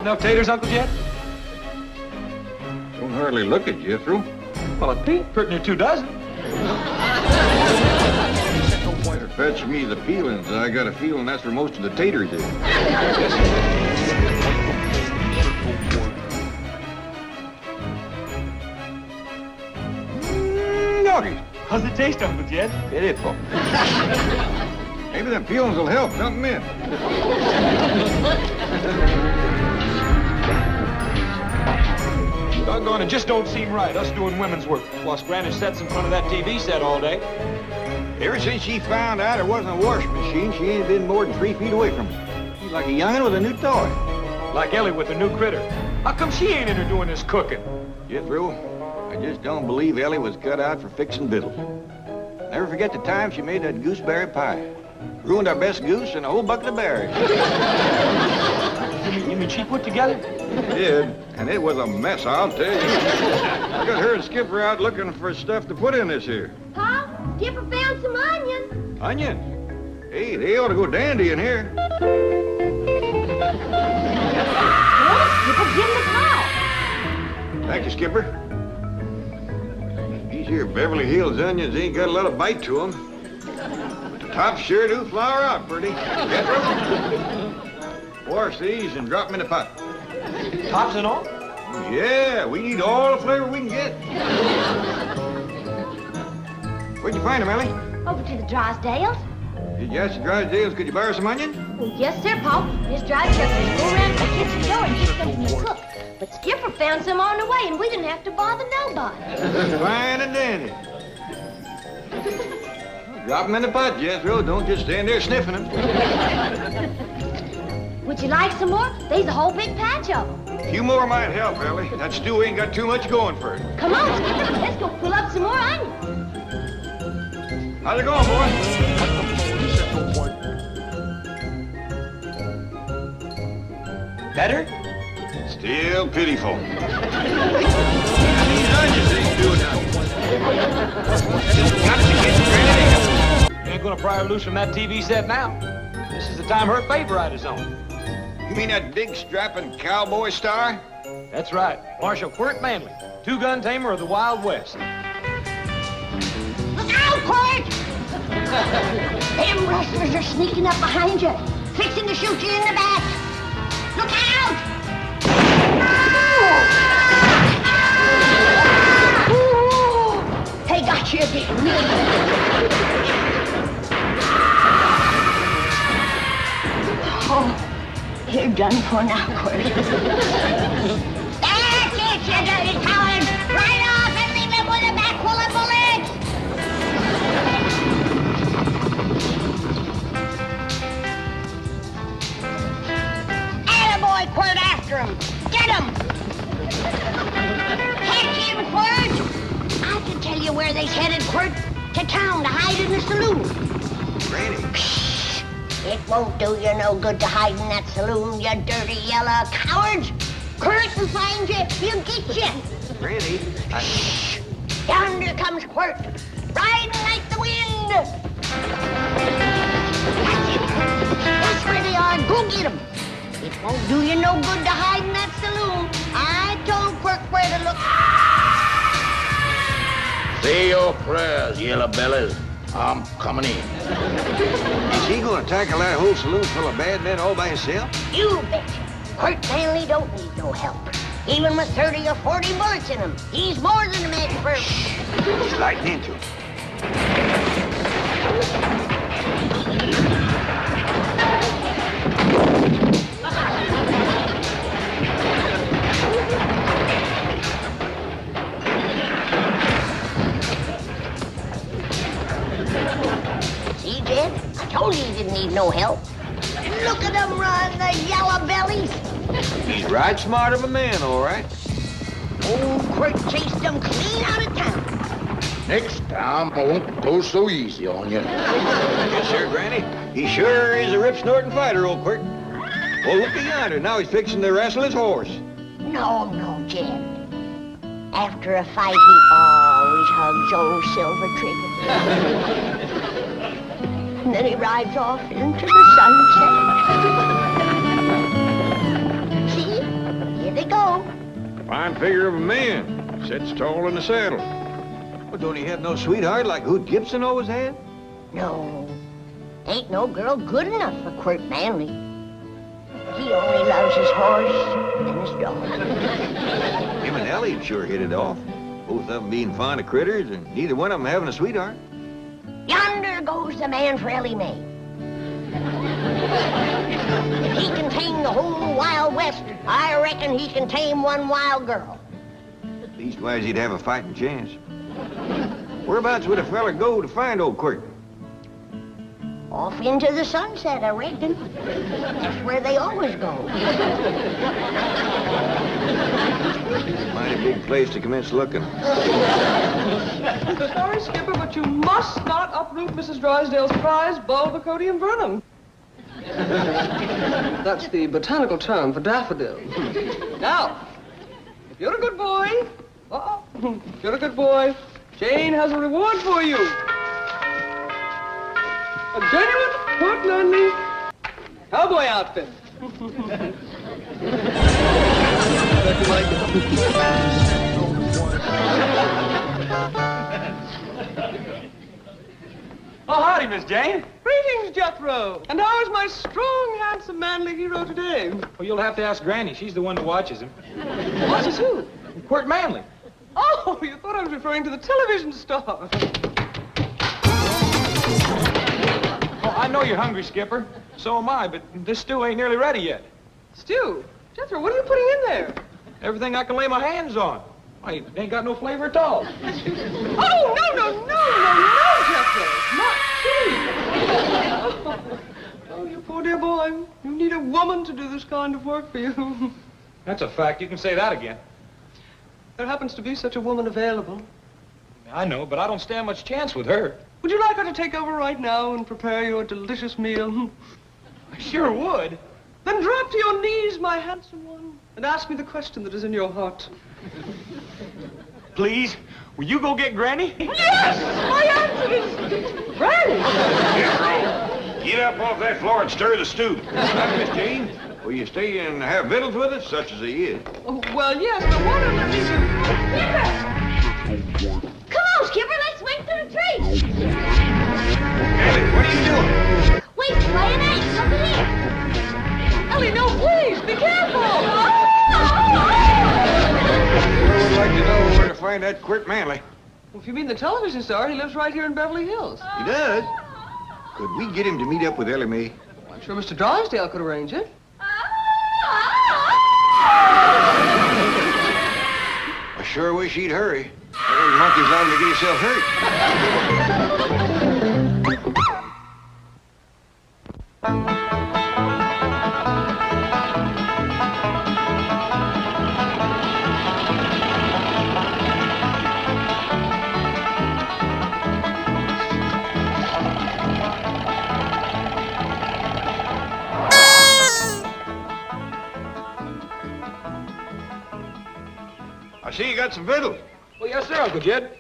enough taters, Uncle Jed? Don't hardly look at Jethro. Well, it ain't pretty near 2 dozen. Better fetch me the peelings. I got a feeling that's where most of the taters is. Doggies. How's it taste, Uncle Jed? Pitiful. Maybe them peelings will help. Dump 'em in. Doggone, it just don't seem right, us doing women's work, whilst Granny sits in front of that TV set all day. Ever since she found out there wasn't a washing machine, she ain't been more than 3 feet away from it. She's like a youngin' with a new toy. Like Ellie with a new critter. How come she ain't in her doing this cooking? Jethro, I just don't believe Ellie was cut out for fixing victuals. Never forget the time she made that gooseberry pie. Ruined our best goose and a whole bucket of berries. You mean she put together? She did, and it was a mess, I'll tell you. I got her and Skipper out looking for stuff to put in this here. Pa, Skipper found some onions. Onion? Hey, they ought to go dandy in here. Well, Skipper, give him the pie. Thank you, Skipper. These here Beverly Hills onions ain't got a lot of bite to them. But the tops sure do flower out pretty. Jethro? Wash these and drop them in the pot. Tops and all? Yeah, we need all the flavor we can get. Where'd you find them, Ellie? Over to the Drysdales. Did you ask the Drysdales, could you borrow some onion? Well, yes, sir, Pa. Miss Drysdale says go around to the kitchen door and get something to cook. But Skipper found some on the way, and we didn't have to bother nobody. Fine and dandy. Drop them in the pot, Jethro. Don't just stand there sniffing them. Would you like some more? There's a whole big patch of them. A few more might help, Ellie. That stew ain't got too much going for it. Come on, Skipper. Let's go pull up some more onions. How's it going, boy? Better? Still pitiful. These onions ain't doing nothing. Got to get Granny. You ain't gonna pry her loose from that TV set now. This is the time her favorite is on. You mean that big strapping cowboy star? That's right. Marshal Quirt Manley, 2-gun tamer of the Wild West. Look out, Quirt! Them rustlers are sneaking up behind you, fixing to shoot you in the back. Look out! Ooh, they got you again. Oh, you're done for now, Quirt. That's it, you dirty coward! Right off and leave him with a back full of bullets! Attaboy, Quirt, after him! Get him! Catch him, Quirt! I can tell you where they's headed, Quirt. To town to hide in the saloon. Granny. It won't do you no good to hide in that saloon, you dirty yellow cowards. Quirt will find you. He'll get you. Granny, Shh! Yonder comes Quirt, riding like the wind. That's it. That's where they are. Go get them. It won't do you no good to hide in that saloon. I told Quirt where to look. Say your prayers, yellow bellies. I'm coming in. is he gonna tackle that whole saloon full of bad men all by himself? You betcha. Quirt Manley don't need no help. Even with 30 or 40 bullets in him, he's more than a match for him. He's lighting into it. See, Jed? I told you he didn't need no help. Look at them run, the yellow bellies. He's right smart of a man, all right. Old Quirt chased them clean out of town. Next time, I won't go so easy on you. Yes, sir, Granny. He sure is a rip-snorting fighter, old Quirt. Oh, look yonder. Now he's fixing to wrestle his horse. No, Jed. After a fight, he always hugs old Silver Trigger. And then he rides off into the sunset. See? Fine figure of a man. Sits tall in the saddle. Well, don't he have no sweetheart like Hoot Gibson always had? No, ain't no girl good enough for Quirt Manley. He only loves his horse and his dog. Him and Ellie'd sure hit it off. Both of them being fond of critters and neither one of them having a sweetheart. Yonder goes the man for Ellie Mae. If he can tame the whole Wild West, I reckon he can tame one wild girl. Leastwise, he'd have a fighting chance. Whereabouts would a fella go to find old Quirt? Off into the sunset, I reckon. That's where they always go. Mighty big place to commence looking. Sorry, Skipper, but you must not uproot Mrs. Drysdale's prize, Bulbocodium vernum. That's the botanical term for daffodil. Now, if you're a good boy, if you're a good boy, Jane has a reward for you. A genuine Quirt Manley cowboy outfit. Bet you like it. Oh, howdy, Miss Jane. Greetings, Jethro. And how is my strong, handsome, manly hero today? Well, you'll have to ask Granny. She's the one that watches him. Watches who? Quirt Manley. Oh, you thought I was referring to the television star. Oh, I know you're hungry, Skipper. So am I, but this stew ain't nearly ready yet. Stew? Jethro, what are you putting in there? Everything I can lay my hands on. Why, it ain't got no flavor at all. Oh, no, Jethro. Not tea. Oh, you poor dear boy. You need a woman to do this kind of work for you. That's a fact. You can say that again. There happens to be such a woman available. I know, but I don't stand much chance with her. Would you like her to take over right now and prepare you a delicious meal? I sure would. Then drop to your knees, my handsome one, and ask me the question that is in your heart. Please, will you go get Granny? Yes! My answer is Granny! Jethro, get up off that floor and stir the stew. Miss Jane, will you stay and have victuals with us, such as he is? Oh, well, yes, but what am I Skipper! Come on, Skipper, let's swing through the trees. Ellie, what are you doing? Wait, play an ace, come here. Ellie, no, please, be careful! Sure would like to know where to find that Quirt Manley. Well, if you mean the television star, he lives right here in Beverly Hills. He does? Could we get him to meet up with Ellie Mae? Well, I'm sure Mr. Drysdale could arrange it. I sure wish he'd hurry. That monkey's liable to get himself hurt. I see you got some victuals. Well, yes, sir, Uncle Jed.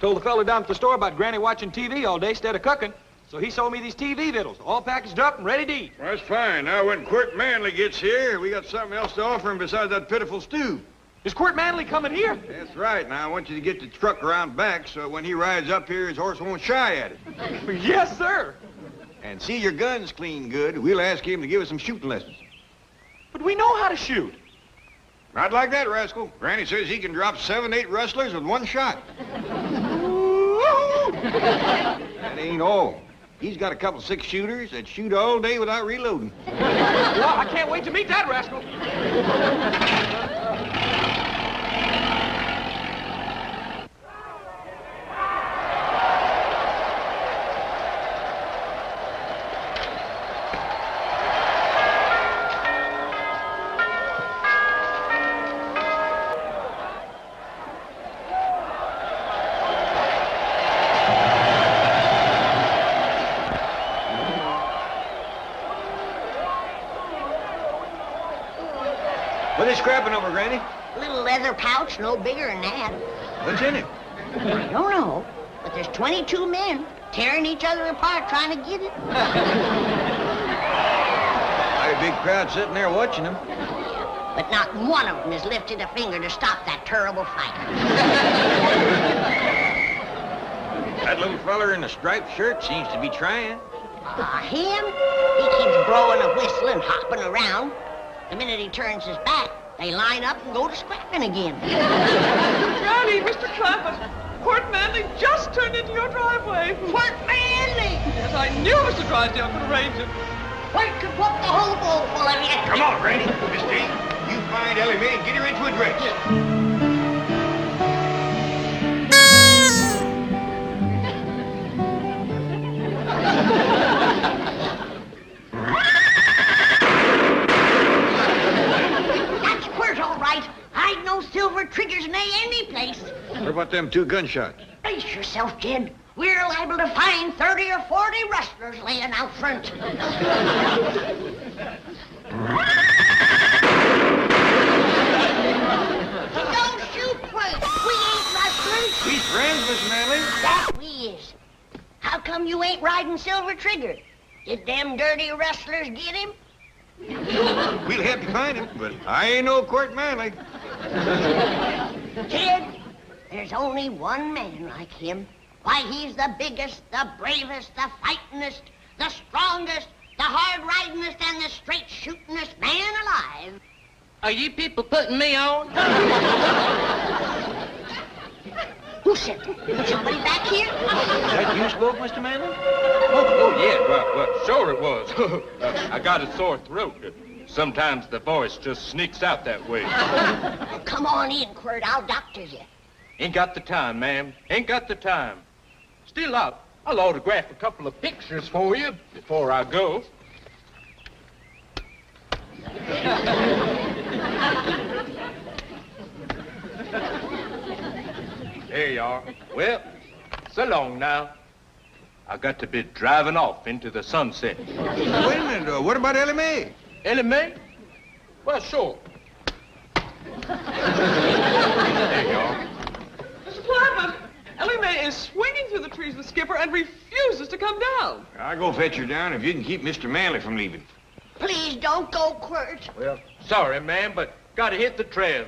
Told the fella down at the store about Granny watching TV all day instead of cooking. So he sold me these TV victuals, all packaged up and ready to eat. Well, that's fine. Now, when Quirt Manley gets here, we got something else to offer him besides that pitiful stew. Is Quirt Manley coming here? That's right. Now, I want you to get the truck around back so when he rides up here, his horse won't shy at it. Yes, sir. And see your guns clean good. We'll ask him to give us some shooting lessons. But we know how to shoot. Not like that, rascal. Granny says he can drop 7, 8 rustlers with one shot. That ain't all. He's got a couple 6-shooters that shoot all day without reloading. Well, I can't wait to meet that rascal. What are they scrapping over, Granny? A little leather pouch, no bigger than that. What's in it? I don't know, but there's 22 men tearing each other apart trying to get it. Mighty big crowd sitting there watching them. but not one of them has lifted a finger to stop that terrible fight. That little feller in the striped shirt seems to be trying. Him? He keeps blowing a whistle and hopping around. The minute he turns his back, they line up and go to scrapping again. Granny, Mr. Clampett, Court Manley just turned into your driveway. Court Manley! Yes, I knew Mr. Drysdale could arrange it. Court could whoop the whole bowl full of you. Come on, Granny. Miss Jane, you find Ellie Mae and get her into a dress. That's Quirt, all right. I'd no silver triggers in any place. What about them 2 gunshots? Brace yourself, kid. We're liable to find 30 or 40 rustlers laying out front. Don't shoot, Quirt. We ain't rustlers. We friends, Miss Manley. That we is. How come you ain't riding Silver Trigger? Did them dirty rustlers get him? We'll have to find him, but I ain't no Court Manley. Kid, there's only one man like him. Why, he's the biggest, the bravest, the fightingest, the strongest, the hard-ridingest, and the straight-shootingest man alive. Are you people putting me on? Who said that? Somebody back here? Is that you spoke, Mr. Manley? Oh, yeah, well, sure it was. I got a sore throat. Sometimes the voice just sneaks out that way. Well, come on in, Quirt. I'll doctor you. Ain't got the time, ma'am. Ain't got the time. Still, I'll autograph a couple of pictures for you before I go. There you are. Well, so long now. I got to be driving off into the sunset. Wait a minute, what about Ellie Mae? Ellie Mae? Well, sure. There you are. Mr. Clampett, Ellie Mae is swinging through the trees with Skipper and refuses to come down. I'll go fetch her down if you can keep Mr. Manley from leaving. Please don't go, Quirt. Well, sorry, ma'am, but gotta hit the trail.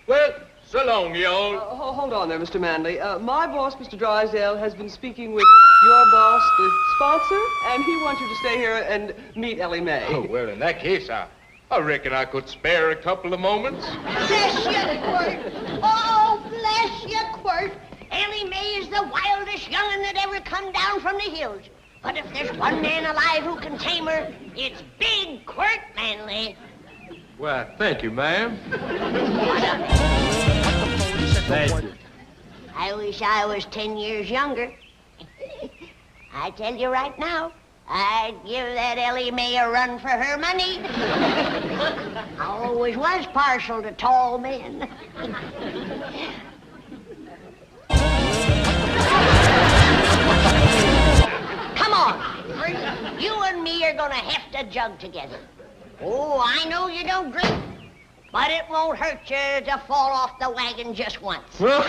Well, so long, y'all. Hold on there, Mr. Manley. My boss, Mr. Drysdale, has been speaking with your boss, the sponsor, and he wants you to stay here and meet Ellie Mae. Oh, well, in that case, I reckon I could spare a couple of moments. Bless you, Quirt. Oh, bless you, Quirt. Ellie Mae is the wildest young'un that ever come down from the hills. But if there's one man alive who can tame her, it's big Quirt Manley. Well, thank you, ma'am. Thank you. I wish I was 10 years younger. I tell you right now, I'd give that Ellie Mae a run for her money. I always was partial to tall men. Come on, you and me are gonna have to jug together. Oh, I know you don't drink, but it won't hurt you to fall off the wagon just once. Now,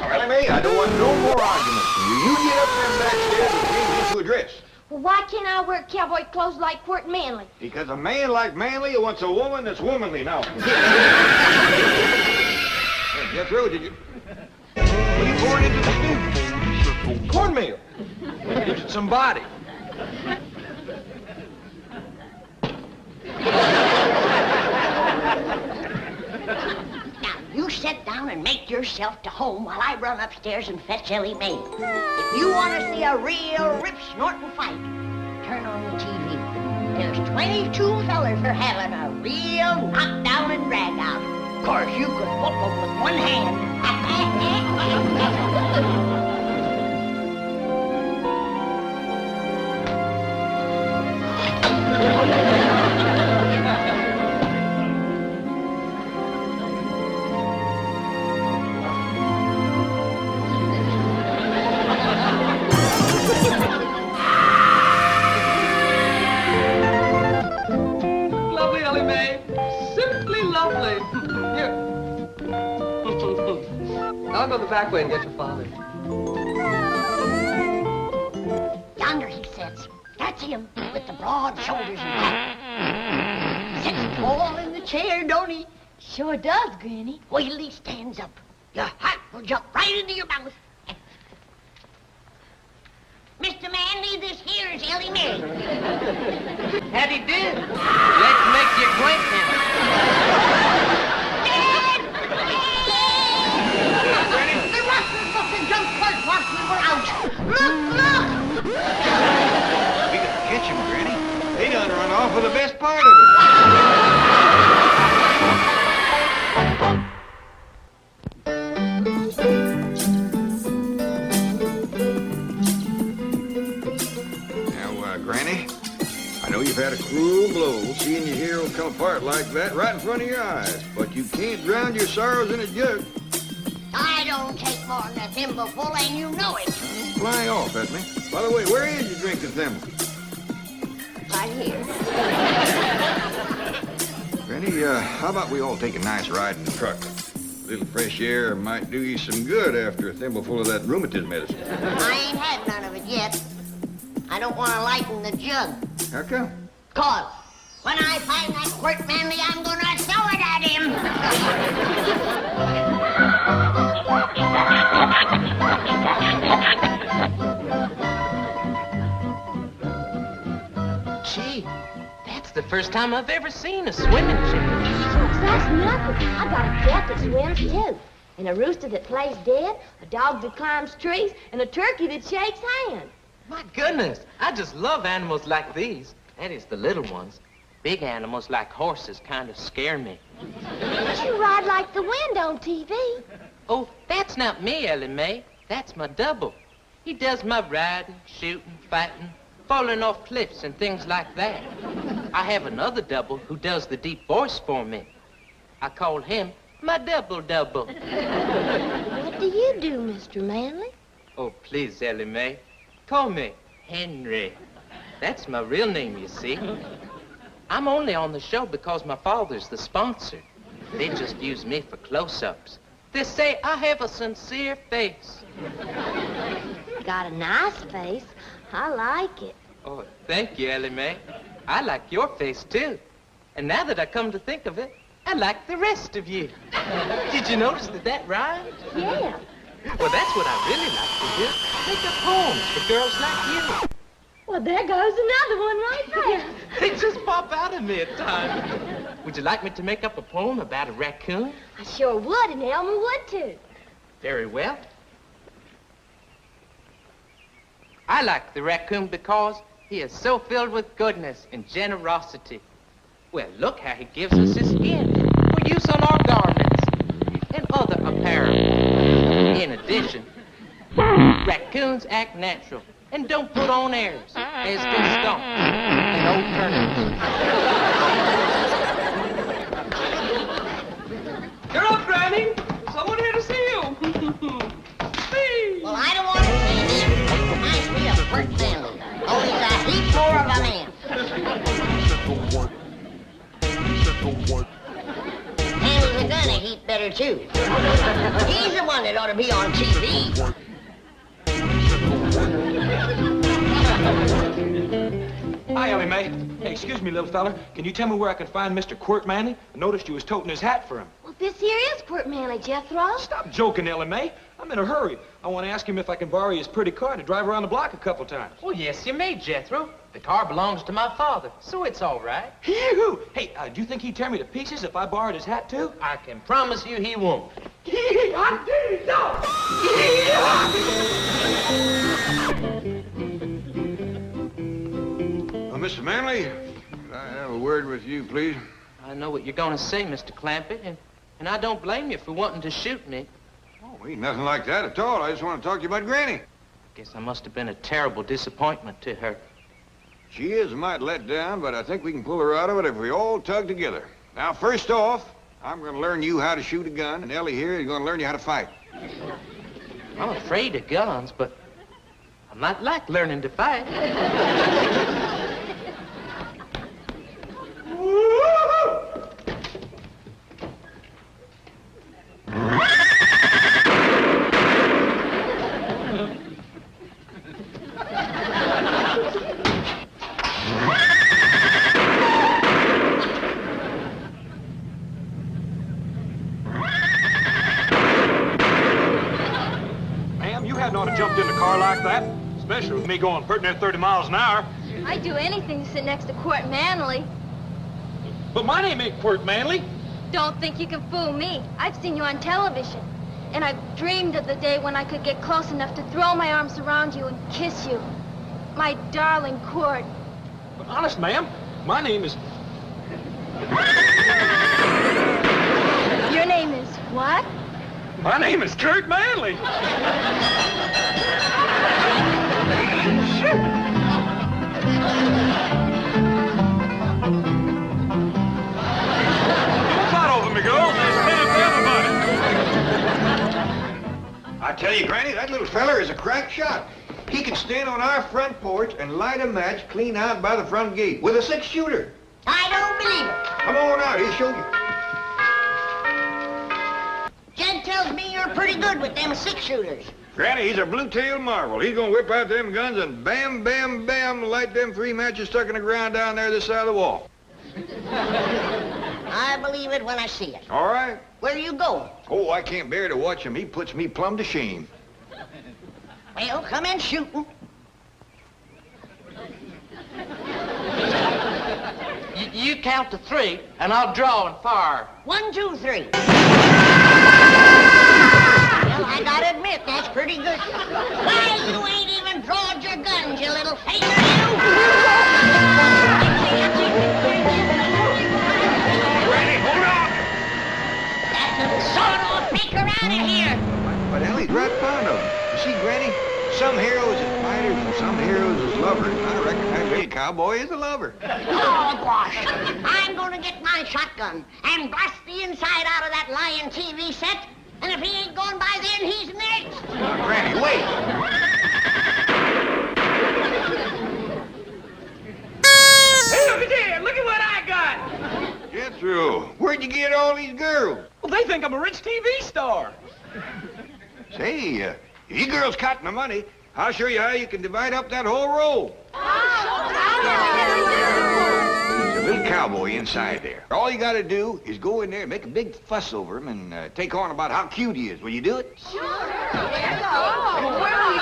Ellie Mae, I don't want no more arguments from you. You get up there backstairs and change into a dress. Well, why can't I wear cowboy clothes like Quirt Manley? Because a man like Manley wants a woman that's womanly now. Hey, get through, did you? What are you pouring into the stew? Cornmeal. Gives it some body. Now, you sit down and make yourself to home while I run upstairs and fetch Ellie Mae. If you want to see a real rip-snorting fight, turn on the TV. There's 22 fellers are having a real knockdown and drag-out. Of course, you could whoop them with one hand. Lovely, Ellie Mae. Simply lovely. Here. I'll go the back way and get your father. Yonder he sits. That's him, with the broad shoulders and back. Sits tall in the chair, don't he? Sure does, Granny. Wait till he stands up. Your heart will jump right into your mouth. Mr. Manley, this here is Ellie Mae. Howdy do. Let's make your acquaintance. Dad! The rustlers must have jumped first while we were out. Look! We gotta catch him, Granny. They done run off with the best part of it. Granny, I know you've had a cruel blow seeing your hero come apart like that right in front of your eyes, but you can't drown your sorrows in a jug. I don't take more than a thimbleful, and you know it. Fly off at me. By the way, where is your drinking thimble? Right here. Granny, how about we all take a nice ride in the truck? A little fresh air might do you some good after a thimbleful of that rheumatism medicine. I ain't had none of it yet. I don't want to lighten the jug. How come? 'Cause when I find that Quirt Manley, I'm gonna throw it at him. Gee, that's the first time I've ever seen a swimming chicken. Shucks, that's nothing. I got a cat that swims, too. And a rooster that plays dead, a dog that climbs trees, and a turkey that shakes hands. My goodness, I just love animals like these. That is, the little ones. Big animals like horses kind of scare me. But you ride like the wind on TV. Oh, that's not me, Ellie Mae. That's my double. He does my riding, shooting, fighting, falling off cliffs and things like that. I have another double who does the deep voice for me. I call him my double-double. What do you do, Mr. Manley? Oh, please, Ellie Mae. Call me Henry. That's my real name, you see. I'm only on the show because my father's the sponsor. They just use me for close-ups. They say I have a sincere face. Got a nice face. I like it. Oh, thank you, Ellie Mae. I like your face, too. And now that I come to think of it, I like the rest of you. Did you notice that rhymed? Yeah. Well, that's what I really like to do. Make up poems for girls like you. Well, there goes another one right there. They just pop out of me at times. Would you like me to make up a poem about a raccoon? I sure would, and Elmer would, too. Very well. I like the raccoon because he is so filled with goodness and generosity. Well, look how he gives us his skin for use on our garments and other apparel. In addition, raccoons act natural and don't put on airs, as do skunks and old turnips. You're up, Granny. Someone here to see you. Well, I don't want to see him. Reminds me of Quirt Manley. Only he's a heap more of a man. Handles a gun a heap better, too. He's the one that ought to be on TV. Hi, Ellie Mae. Hey, excuse me, little fella. Can you tell me where I can find Mr. Quirt Manley? I noticed you was toting his hat for him. Well, this here is Quirt Manley, Jethro. Stop joking, Ellie Mae. I'm in a hurry. I want to ask him if I can borrow his pretty car to drive around the block a couple times. Well, yes, you may, Jethro. The car belongs to my father, so it's all right. Hee-hoo! Hey, do you think he'd tear me to pieces if I borrowed his hat, too? I can promise you he won't. Mr. Manley, could I have a word with you, please? I know what you're going to say, Mr. Clampett, and I don't blame you for wanting to shoot me. Oh, ain't nothing like that at all. I just want to talk to you about Granny. Guess I must have been a terrible disappointment to her. She is a mite let down, but I think we can pull her out of it if we all tug together. Now, first off, I'm going to learn you how to shoot a gun, and Ellie here is going to learn you how to fight. I'm afraid of guns, but I might like learning to fight. ought to jump in the car like that, especially with me going pretty near 30 miles an hour. I'd do anything to sit next to Court Manley. But my name ain't Quirt Manley. Don't think you can fool me. I've seen you on television. And I've dreamed of the day when I could get close enough to throw my arms around you and kiss you. My darling Court. But honest, ma'am, my name is... Your name is what? My name is Kurt Manley. I tell you, Granny, that little feller is a crack shot. He can stand on our front porch and light a match clean out by the front gate with a 6-shooter. I don't believe it. Come on out, he'll show you. Jed tells me you're pretty good with them 6-shooters. Granny, he's a blue-tailed marvel. He's gonna whip out them guns and bam, bam, bam, light them 3 matches stuck in the ground down there this side of the wall. I believe it when I see it. All right. Where you going? Oh, I can't bear to watch him. He puts me plumb to shame. Well, come in shooting. You count to 3, and I'll draw and fire. 1, 2, 3. Well, I gotta admit, that's pretty good. Why, you ain't even drawed your guns, you little faker, you! Granny, hold on! That little sawed-off faker out of here! But Ellie's right fond of him. You see, Granny, some heroes is fighters and some heroes is lovers. I reckon that little cowboy is a lover. Oh, gosh. I'm gonna get my shotgun and blast the inside out of that lying TV set. And if he ain't gone by then, he's next. Granny, wait. Hey, look at there! Look at what I got! Jethro, where'd you get all these girls? Well, they think I'm a rich TV star. Say, if you girls cotton the money, I'll show you how you can divide up that whole roll. There's a little cowboy inside there. All you gotta do is go in there and make a big fuss over him and take on about how cute he is. Will you do it? Sure. Where are you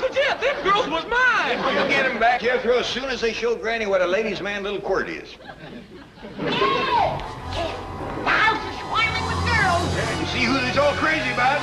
But Jeff, them girls was mine. You'll get him back, Jethro, as soon as they show Granny what a ladies' man little Quirt is. The house is swarming with girls. You see who they's all crazy about?